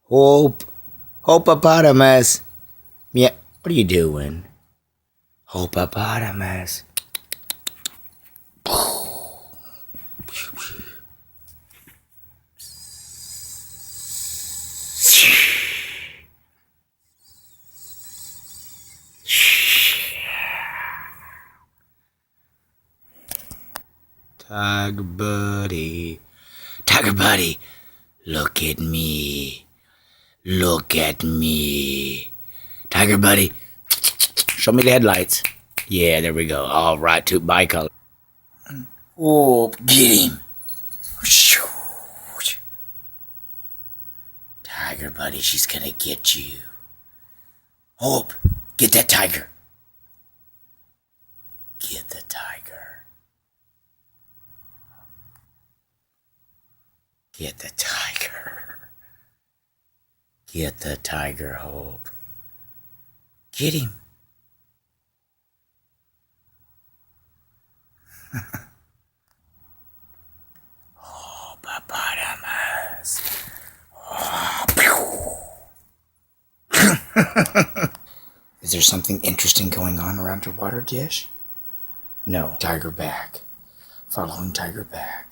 Hope. Hopopotamus. Yeah. What are you doing? Hopopotamus. Tiger buddy. Tiger buddy. Look at me. Look at me. Tiger buddy. Show me the headlights. Yeah, there we go. All right, two bicolor. Oh, get him. Tiger buddy, she's gonna get you. Hope, get that tiger. Get the tiger. Get the tiger. Get the tiger, Hope. Get him. Oh, hippopotamus. Oh, Is there something interesting going on around your water dish? No. Tiger back. Following tiger back.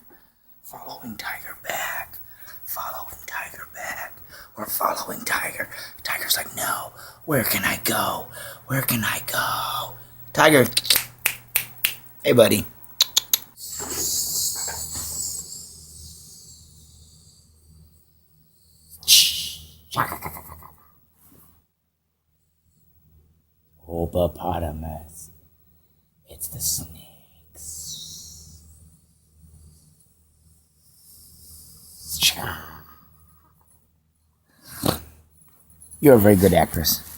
Following tiger back. Following tiger back. We're following tiger. Tiger's like, no. Where can I go? Where can I go? Tiger. Hey, buddy. Hippopotamus. It's the snakes. You're a very good actress.